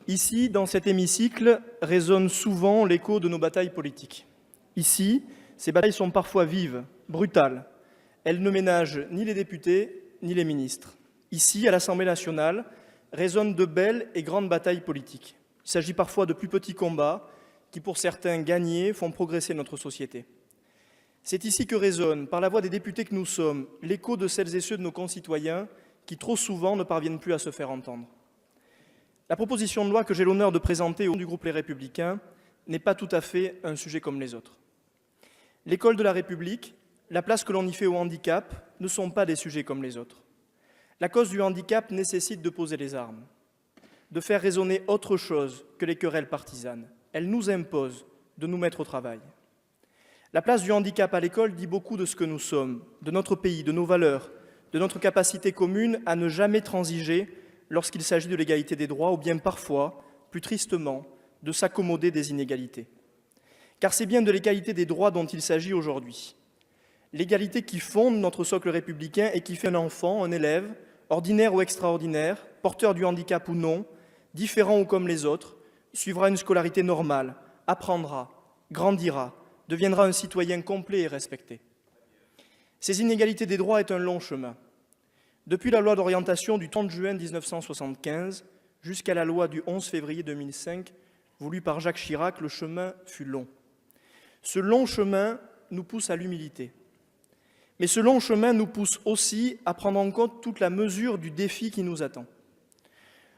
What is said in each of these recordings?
Ici, dans cet hémicycle, résonne souvent l'écho de nos batailles politiques. Ici, ces batailles sont parfois vives, brutales. Elles ne ménagent ni les députés, ni les ministres. Ici, à l'Assemblée nationale, résonnent de belles et grandes batailles politiques. Il s'agit parfois de plus petits combats qui, pour certains gagnés, font progresser notre société. C'est ici que résonne, par la voix des députés que nous sommes, l'écho de celles et ceux de nos concitoyens qui, trop souvent, ne parviennent plus à se faire entendre. La proposition de loi que j'ai l'honneur de présenter au nom du groupe Les Républicains n'est pas tout à fait un sujet comme les autres. L'école de la République, la place que l'on y fait au handicap ne sont pas des sujets comme les autres. La cause du handicap nécessite de poser les armes, de faire résonner autre chose que les querelles partisanes. Elle nous impose de nous mettre au travail. La place du handicap à l'école dit beaucoup de ce que nous sommes, de notre pays, de nos valeurs, de notre capacité commune à ne jamais transiger lorsqu'il s'agit de l'égalité des droits ou bien parfois, plus tristement, de s'accommoder des inégalités. Car c'est bien de l'égalité des droits dont il s'agit aujourd'hui. L'égalité qui fonde notre socle républicain et qui fait un enfant, un élève, ordinaire ou extraordinaire, porteur du handicap ou non, différent ou comme les autres, suivra une scolarité normale, apprendra, grandira, deviendra un citoyen complet et respecté. Ces inégalités des droits est un long chemin. Depuis la loi d'orientation du 30 juin 1975 jusqu'à la loi du 11 février 2005, voulue par Jacques Chirac, le chemin fut long. Ce long chemin nous pousse à l'humilité. Mais ce long chemin nous pousse aussi à prendre en compte toute la mesure du défi qui nous attend.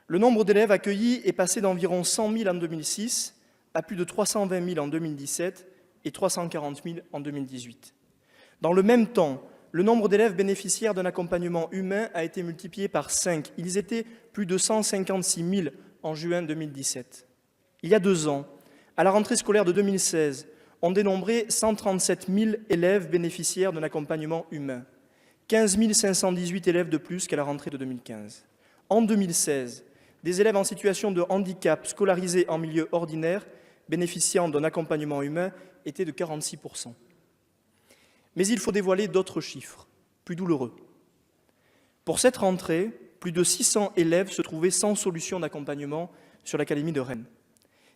Le nombre d'élèves accueillis est passé d'environ 100 000 en 2006 à plus de 320 000 en 2017 et 340 000 en 2018. Dans le même temps, le nombre d'élèves bénéficiaires d'un accompagnement humain a été multiplié par 5. Ils étaient plus de 156 000 en juin 2017. Il y a 2 ans, à la rentrée scolaire de 2016, on dénombrait 137 000 élèves bénéficiaires d'un accompagnement humain, 15 518 élèves de plus qu'à la rentrée de 2015. En 2016, des élèves en situation de handicap scolarisés en milieu ordinaire bénéficiant d'un accompagnement humain étaient de 46%. Mais il faut dévoiler d'autres chiffres, plus douloureux. Pour cette rentrée, plus de 600 élèves se trouvaient sans solution d'accompagnement sur l'Académie de Rennes.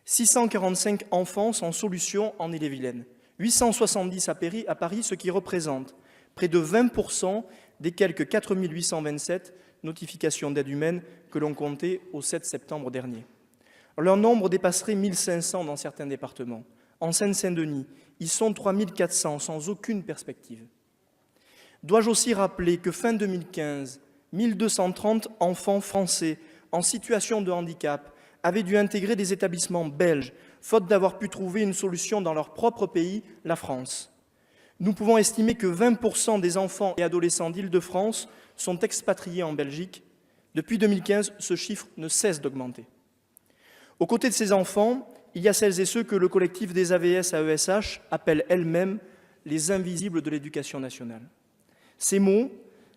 645 enfants sans solution en Ille-et-Vilaine, 870 à Paris, ce qui représente près de 20% des quelques 4 827 notifications d'aide humaine que l'on comptait au 7 septembre dernier. Leur nombre dépasserait 1500 dans certains départements. En Seine-Saint-Denis, ils sont 3400 sans aucune perspective. Dois-je aussi rappeler que fin 2015, 1230 enfants français en situation de handicap avaient dû intégrer des établissements belges, faute d'avoir pu trouver une solution dans leur propre pays, la France. Nous pouvons estimer que 20% des enfants et adolescents d'Île-de-France sont expatriés en Belgique. Depuis 2015, ce chiffre ne cesse d'augmenter. Aux côtés de ces enfants, il y a celles et ceux que le collectif des AVS à ESH appelle elles-mêmes les invisibles de l'éducation nationale. Ces mots,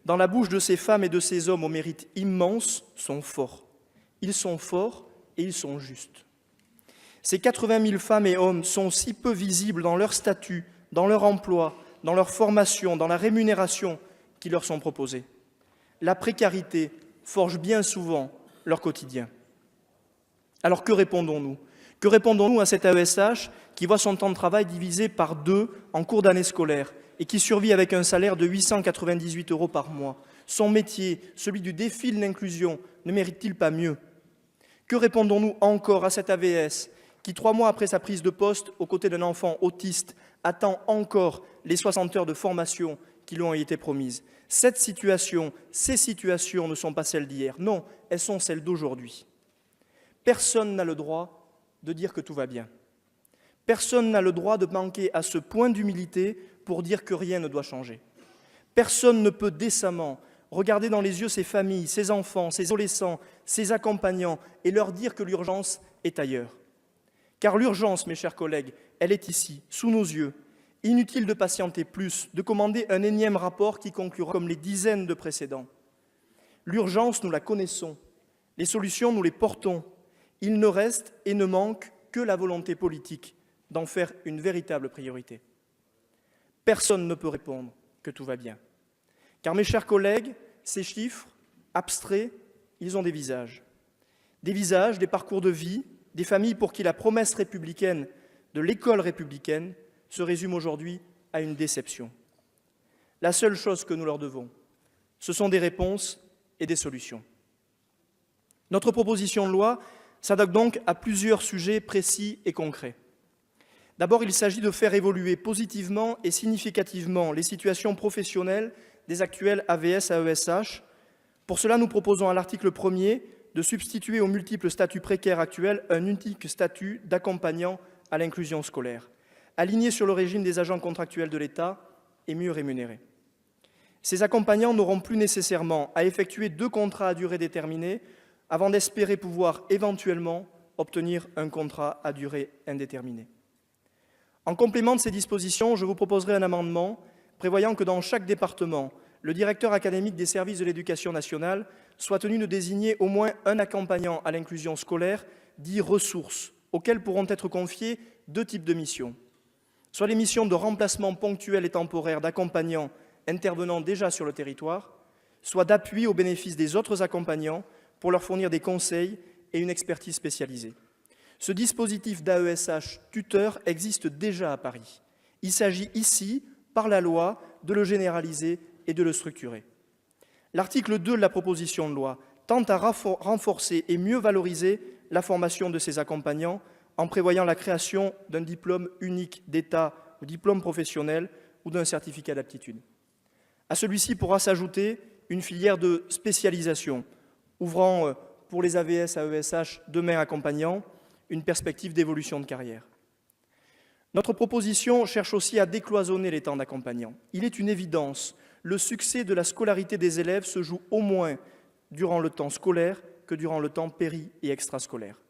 dans la bouche de ces femmes et de ces hommes au mérite immense, sont forts. Ils sont forts et ils sont justes. Ces 80 000 femmes et hommes sont si peu visibles dans leur statut, dans leur emploi, dans leur formation, dans la rémunération qui leur sont proposées. La précarité forge bien souvent leur quotidien. Alors que répondons-nous ? Que répondons-nous à cet AESH qui voit son temps de travail divisé par 2 en cours d'année scolaire et qui survit avec un salaire de 898 € par mois ? Son métier, celui du défi de l'inclusion, ne mérite-t-il pas mieux ? Que répondons-nous encore à cet AVS qui, 3 mois après sa prise de poste aux côtés d'un enfant autiste, attend encore les 60 heures de formation qui lui ont été promises ? Ces situations ne sont pas celles d'hier. Non, elles sont celles d'aujourd'hui. Personne n'a le droit de dire que tout va bien. Personne n'a le droit de manquer à ce point d'humilité pour dire que rien ne doit changer. Personne ne peut décemment regarder dans les yeux ces familles, ces enfants, ces adolescents, ces accompagnants et leur dire que l'urgence est ailleurs. Car l'urgence, mes chers collègues, elle est ici, sous nos yeux. Inutile de patienter plus, de commander un énième rapport qui conclura comme les dizaines de précédents. L'urgence, nous la connaissons. Les solutions, nous les portons. Il ne reste et ne manque que la volonté politique d'en faire une véritable priorité. Personne ne peut répondre que tout va bien. Car, mes chers collègues, ces chiffres, abstraits, ils ont des visages. Des visages, des parcours de vie, des familles pour qui la promesse républicaine de l'école républicaine se résume aujourd'hui à une déception. La seule chose que nous leur devons, ce sont des réponses et des solutions. Notre proposition de loi s'attaque donc à plusieurs sujets précis et concrets. D'abord, il s'agit de faire évoluer positivement et significativement les situations professionnelles des actuels AVS-AESH. Pour cela, nous proposons à l'article 1er de substituer aux multiples statuts précaires actuels un unique statut d'accompagnant à l'inclusion scolaire, aligné sur le régime des agents contractuels de l'État et mieux rémunérés. Ces accompagnants n'auront plus nécessairement à effectuer 2 contrats à durée déterminée avant d'espérer pouvoir éventuellement obtenir un contrat à durée indéterminée. En complément de ces dispositions, je vous proposerai un amendement prévoyant que dans chaque département, le directeur académique des services de l'éducation nationale soit tenu de désigner au moins un accompagnant à l'inclusion scolaire, dit ressources, auxquels pourront être confiées 2 types de missions, soit les missions de remplacement ponctuel et temporaire d'accompagnants intervenant déjà sur le territoire, soit d'appui au bénéfice des autres accompagnants pour leur fournir des conseils et une expertise spécialisée. Ce dispositif d'AESH tuteur existe déjà à Paris. Il s'agit ici, par la loi, de le généraliser et de le structurer. L'article 2 de la proposition de loi tente à renforcer et mieux valoriser la formation de ces accompagnants en prévoyant la création d'un diplôme unique d'État ou diplôme professionnel ou d'un certificat d'aptitude. À celui-ci pourra s'ajouter une filière de spécialisation, ouvrant pour les AVS, AESH, demain accompagnants, une perspective d'évolution de carrière. Notre proposition cherche aussi à décloisonner les temps d'accompagnant. Il est une évidence, le succès de la scolarité des élèves se joue au moins durant le temps scolaire que durant le temps péri- et extrascolaire.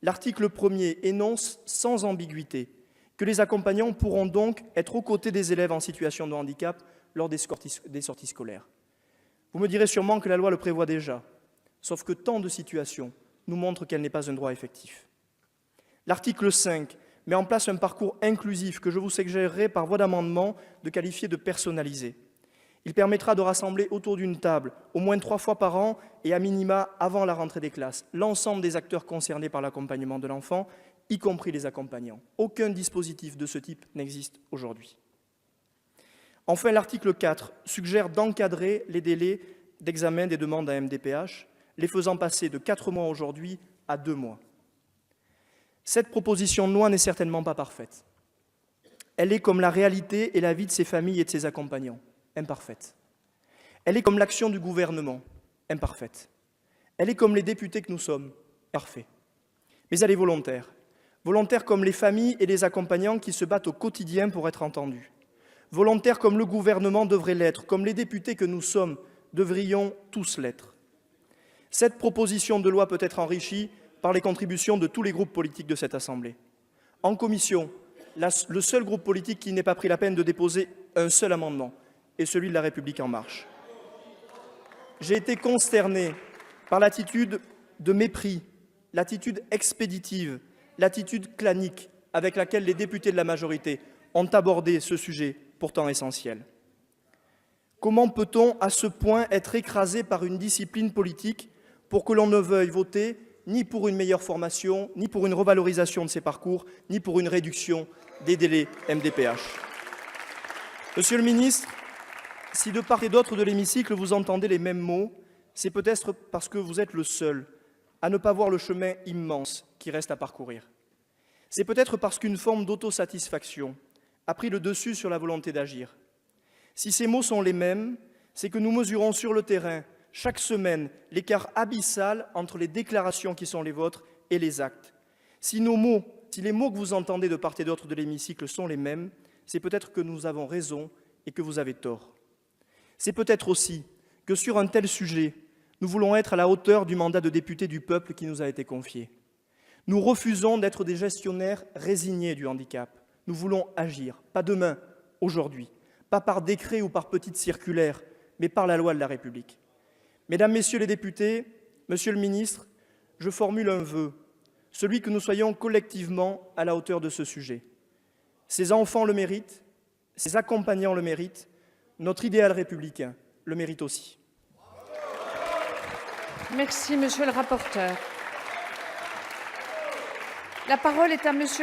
L'article 1er énonce sans ambiguïté que les accompagnants pourront donc être aux côtés des élèves en situation de handicap lors des sorties scolaires. Vous me direz sûrement que la loi le prévoit déjà, sauf que tant de situations nous montrent qu'elle n'est pas un droit effectif. L'article 5 met en place un parcours inclusif que je vous suggérerai par voie d'amendement de qualifier de personnalisé. Il permettra de rassembler autour d'une table, au moins 3 fois par an et à minima avant la rentrée des classes, l'ensemble des acteurs concernés par l'accompagnement de l'enfant, y compris les accompagnants. Aucun dispositif de ce type n'existe aujourd'hui. Enfin, l'article 4 suggère d'encadrer les délais d'examen des demandes à MDPH, les faisant passer de 4 mois aujourd'hui à 2 mois. Cette proposition de loi n'est certainement pas parfaite. Elle est comme la réalité et la vie de ces familles et de ces accompagnants, imparfaite. Elle est comme l'action du gouvernement, imparfaite. Elle est comme les députés que nous sommes, parfaits. Mais elle est volontaire. Volontaire comme les familles et les accompagnants qui se battent au quotidien pour être entendus. Volontaire comme le gouvernement devrait l'être, comme les députés que nous sommes devrions tous l'être. Cette proposition de loi peut être enrichie par les contributions de tous les groupes politiques de cette Assemblée. En commission, le seul groupe politique qui n'ait pas pris la peine de déposer un seul amendement est celui de La République En Marche. J'ai été consterné par l'attitude de mépris, l'attitude expéditive, l'attitude clanique avec laquelle les députés de la majorité ont abordé ce sujet pourtant essentiel. Comment peut-on à ce point être écrasé par une discipline politique pour que l'on ne veuille voter ni pour une meilleure formation, ni pour une revalorisation de ces parcours, ni pour une réduction des délais MDPH. Monsieur le ministre, si de part et d'autre de l'hémicycle vous entendez les mêmes mots, c'est peut-être parce que vous êtes le seul à ne pas voir le chemin immense qui reste à parcourir. C'est peut-être parce qu'une forme d'autosatisfaction a pris le dessus sur la volonté d'agir. Si ces mots sont les mêmes, c'est que nous mesurons sur le terrain chaque semaine l'écart abyssal entre les déclarations qui sont les vôtres et les actes. Si les mots que vous entendez de part et d'autre de l'hémicycle sont les mêmes, c'est peut-être que nous avons raison et que vous avez tort. C'est peut-être aussi que sur un tel sujet, nous voulons être à la hauteur du mandat de député du peuple qui nous a été confié. Nous refusons d'être des gestionnaires résignés du handicap. Nous voulons agir, pas demain, aujourd'hui, pas par décret ou par petite circulaire, mais par la loi de la République. Mesdames, Messieurs les députés, Monsieur le ministre, je formule un vœu, celui que nous soyons collectivement à la hauteur de ce sujet. Ces enfants le méritent, ces accompagnants le méritent, notre idéal républicain le mérite aussi. Merci, Monsieur le rapporteur. La parole est à monsieur